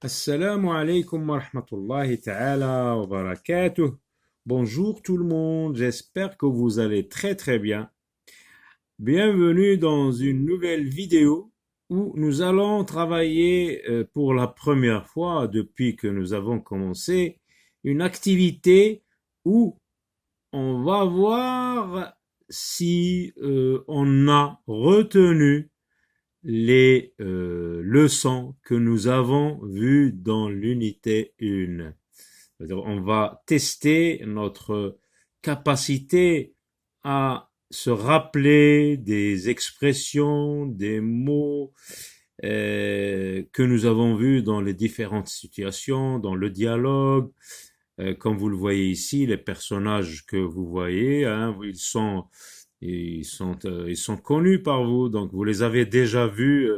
Assalamu alaikum wa rahmatullahi ta'ala wa barakatuh. Bonjour tout le monde, j'espère que vous allez très très bien. Bienvenue dans une nouvelle vidéo où nous allons travailler pour la première fois depuis que nous avons commencé une activité où on va voir si on a retenu les leçons que nous avons vues dans l'unité 1. C'est-à-dire, on va tester notre capacité à se rappeler des expressions, des mots que nous avons vus dans les différentes situations, dans le dialogue. Comme vous le voyez ici, les personnages que vous voyez, hein, ils sont connus par vous, donc vous les avez déjà vus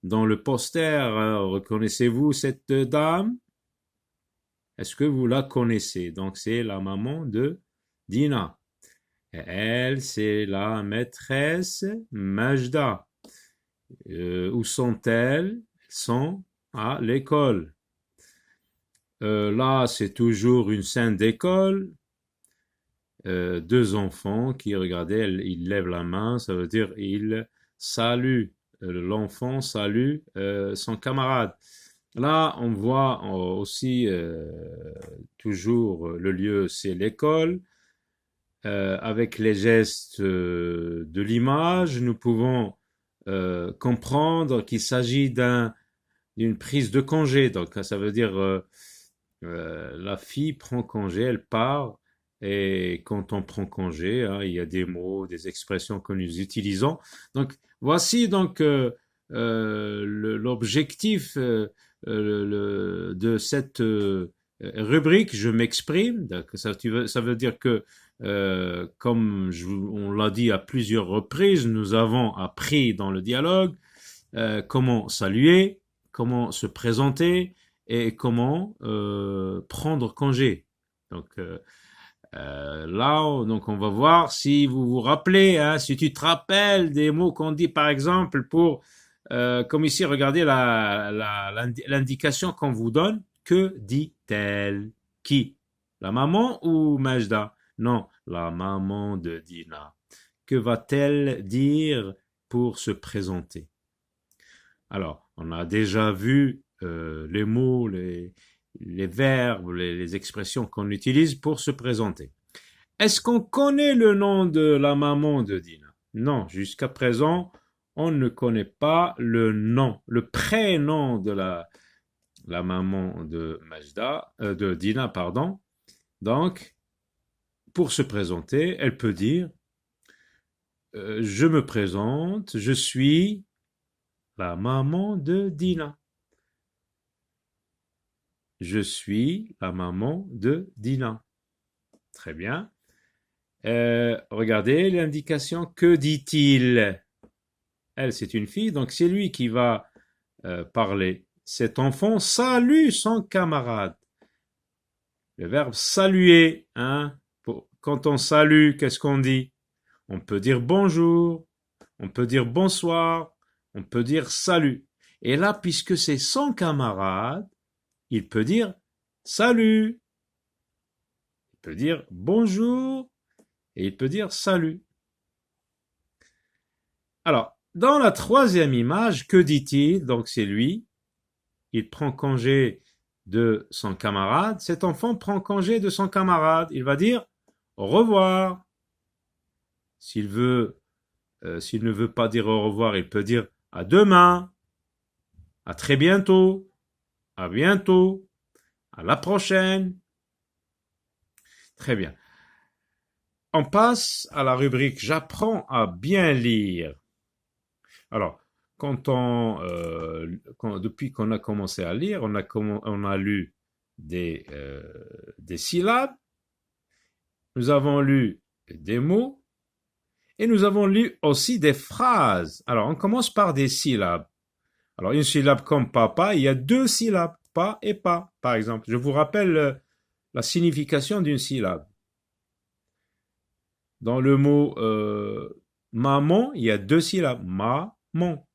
dans le poster. Hein. Reconnaissez-vous cette dame? Est-ce que vous la connaissez? Donc c'est la maman de Dina. Et elle, c'est la maîtresse Majda. Où sont-elles? Elles sont à l'école. Là, c'est toujours une scène d'école. Deux enfants qui, regardez, ils lèvent la main, ça veut dire ils saluent. L'enfant salue son camarade. Là, on voit aussi toujours le lieu, c'est l'école. Avec les gestes de l'image, nous pouvons comprendre qu'il s'agit d'une prise de congé. Donc, ça veut dire la fille prend congé, elle part. Et quand on prend congé, hein, il y a des mots, des expressions que nous utilisons. Donc, voici donc l'objectif de cette rubrique. Je m'exprime. Ça veut dire que, comme on l'a dit à plusieurs reprises, nous avons appris dans le dialogue comment saluer, comment se présenter et comment prendre congé. Donc là, donc on va voir si vous vous rappelez, hein, si tu te rappelles des mots qu'on dit par exemple pour, comme ici, regardez l'indication qu'on vous donne. Que dit-elle? Qui? La maman ou Majda? Non, la maman de Dina. Que va-t-elle dire pour se présenter? Alors, on a déjà vu les mots, les verbes, les expressions qu'on utilise pour se présenter. Est-ce qu'on connaît le nom de la maman de Dina? Non, jusqu'à présent, on ne connaît pas le nom, le prénom de la maman de Majda, de Dina, pardon. Donc, pour se présenter, elle peut dire je me présente, je suis la maman de Dina. Je suis la maman de Dina. Très bien. Regardez l'indication. Que dit-il? Elle, c'est une fille, donc c'est lui qui va parler. Cet enfant salue son camarade. Le verbe saluer, hein? Quand on salue, qu'est-ce qu'on dit? On peut dire bonjour, on peut dire bonsoir, on peut dire salut. Et là, puisque c'est son camarade, il peut dire salut, il peut dire bonjour et il peut dire salut. Alors, dans la troisième image, que dit-il? Donc c'est lui, il prend congé de son camarade. Cet enfant prend congé de son camarade. Il va dire au revoir. S'il ne veut pas dire au revoir, il peut dire à demain, à très bientôt, à bientôt, à la prochaine. Très bien. On passe à la rubrique J'apprends à bien lire. Alors, depuis qu'on a commencé à lire, on a lu des syllabes, nous avons lu des mots et nous avons lu aussi des phrases. Alors, on commence par des syllabes. Alors, une syllabe comme papa, il y a deux syllabes, pas et pas, par exemple. Je vous rappelle la signification d'une syllabe. Dans le mot maman, il y a deux syllabes, maman.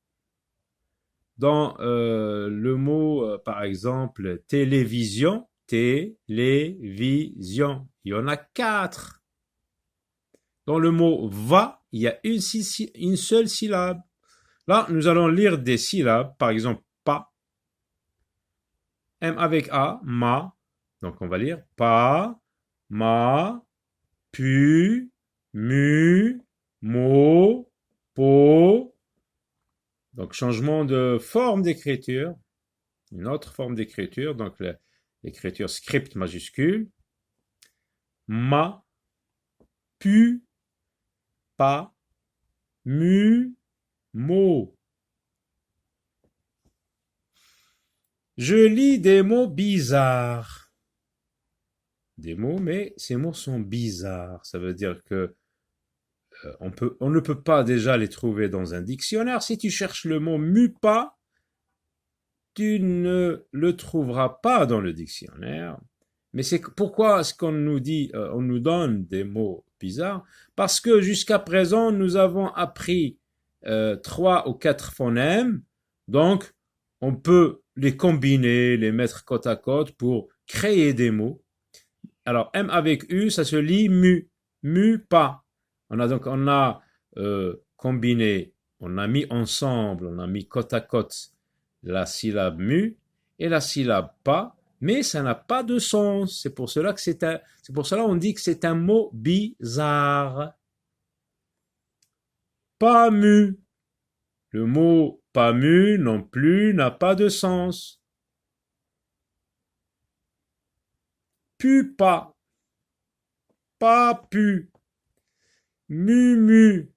dans le mot, par exemple, télévision, télévision, il y en a 4. Dans le mot va, il y a une seule syllabe. Là, nous allons lire des syllabes, par exemple, pas, M avec A, ma. Donc, on va lire pa, ma, pu, mu, mo, po. Donc, changement de forme d'écriture. Une autre forme d'écriture, donc l'écriture script majuscule. Ma, pu, pa, mu, mo. Je lis des mots bizarres. Des mots, mais ces mots sont bizarres. Ça veut dire que on ne peut pas déjà les trouver dans un dictionnaire. Si tu cherches le mot mupa, tu ne le trouveras pas dans le dictionnaire. Mais c'est pourquoi est-ce qu'on nous dit, on nous donne des mots bizarres? Parce que jusqu'à présent, nous avons appris 3 ou 4 phonèmes. Donc, on peut les combiner, les mettre côte à côte pour créer des mots. Alors, M avec U, ça se lit mu, mu pas. On a combiné, on a mis ensemble, on a mis côte à côte la syllabe mu et la syllabe pas, mais ça n'a pas de sens. C'est pour cela on dit que c'est un mot bizarre. Pas mu. Le mot pas mu non plus n'a pas de sens. Pu pas. Pas pu. Mu mu.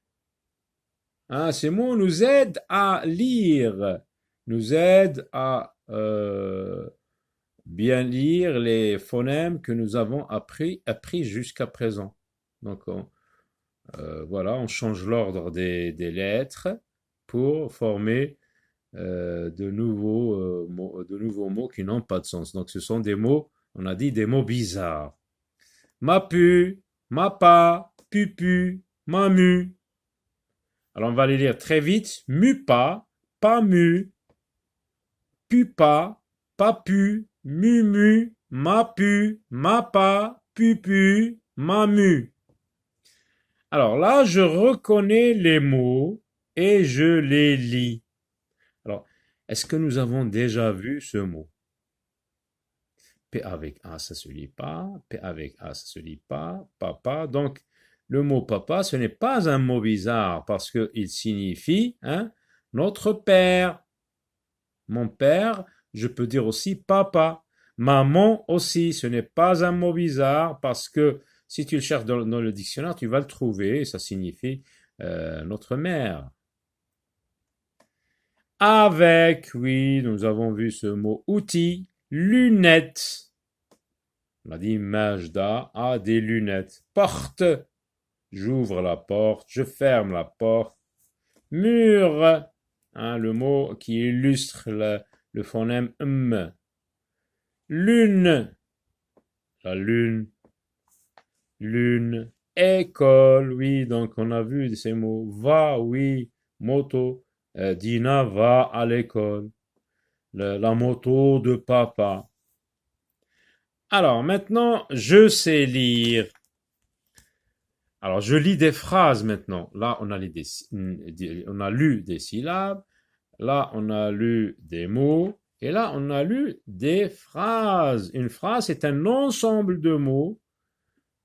Hein, ces mots nous aident à lire, nous aident à bien lire les phonèmes que nous avons appris jusqu'à présent. Donc voilà, on change l'ordre des lettres pour former de nouveaux mots qui n'ont pas de sens. Donc ce sont des mots, on a dit des mots bizarres. Ma pu, ma pa, pupu, ma mu. Alors on va les lire très vite. Mu pas mu, pu pas pu, mu mu, ma pu, ma pa, pupu, ma mu. Alors là, je reconnais les mots et je les lis. Alors, est-ce que nous avons déjà vu ce mot? P avec A, ça se lit pas. P avec A, ça se lit pas. Papa. Donc, le mot papa, ce n'est pas un mot bizarre parce qu'il signifie notre père. Mon père, je peux dire aussi papa. Maman aussi, ce n'est pas un mot bizarre parce que si tu le cherches dans le dictionnaire, tu vas le trouver et ça signifie notre mère. Avec, oui, nous avons vu ce mot outil. Lunettes. On a dit Majda a des lunettes. Porte. J'ouvre la porte, je ferme la porte. Mur. Le mot qui illustre le phonème m. Lune. La lune. Lune. École, oui, donc on a vu ces mots. Va, oui. Moto. Dina va à l'école. La moto de papa. Alors maintenant, je sais lire. Alors je lis des phrases maintenant. Là, on a lu des syllabes. Là, on a lu des mots. Et là, on a lu des phrases. Une phrase est un ensemble de mots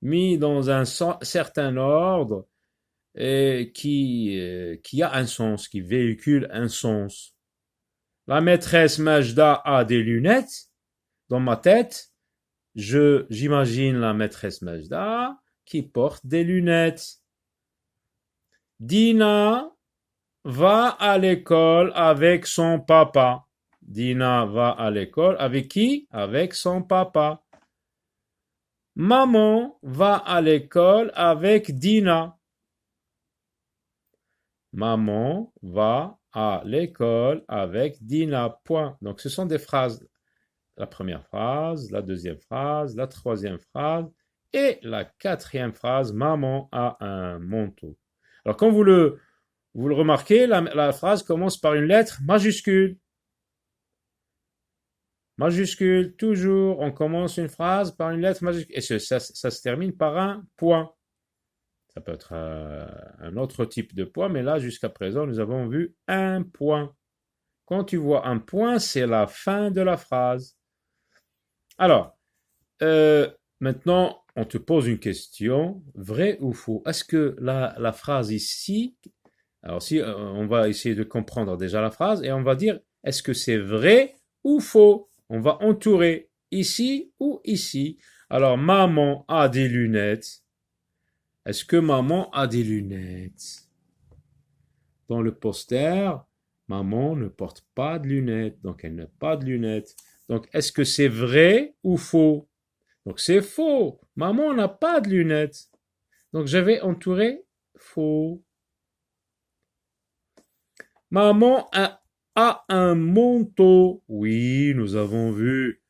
mis dans un certain ordre et qui a un sens, qui véhicule un sens. La maîtresse Majda a des lunettes. Dans ma tête, j'imagine la maîtresse Majda qui porte des lunettes. Dina va à l'école avec son papa. Dina va à l'école avec qui? Avec son papa. Maman va à l'école avec Dina. Maman va à l'école avec Dina. Point. Donc ce sont des phrases. La première phrase, la deuxième phrase, la troisième phrase et la quatrième phrase. Maman a un manteau. Alors comme vous le remarquez, la phrase commence par une lettre majuscule. Majuscule, toujours, on commence une phrase par une lettre majuscule. Et ça se termine par un point. Ça peut être un autre type de point, mais là, jusqu'à présent, nous avons vu un point. Quand tu vois un point, c'est la fin de la phrase. Alors, maintenant, on te pose une question, vrai ou faux? Est-ce que la phrase ici, alors si on va essayer de comprendre déjà la phrase et on va dire, est-ce que c'est vrai ou faux? On va entourer ici ou ici. Alors, maman a des lunettes. Est-ce que maman a des lunettes? Dans le poster, maman ne porte pas de lunettes, donc elle n'a pas de lunettes. Donc, est-ce que c'est vrai ou faux? Donc, c'est faux. Maman n'a pas de lunettes. Donc, je vais entourer faux. Maman a un manteau. Oui, nous avons vu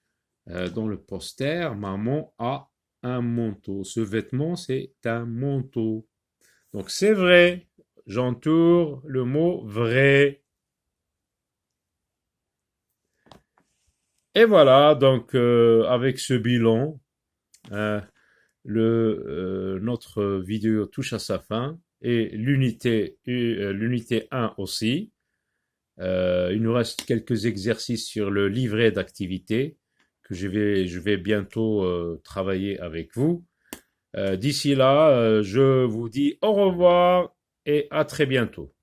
dans le poster, maman a un manteau. Ce vêtement, c'est un manteau. Donc, c'est vrai. J'entoure le mot vrai. Et voilà, donc avec ce bilan, euh, notre vidéo touche à sa fin et l'unité 1 aussi. Il nous reste quelques exercices sur le livret d'activité que je vais bientôt travailler avec vous. D'ici là, je vous dis au revoir et à très bientôt.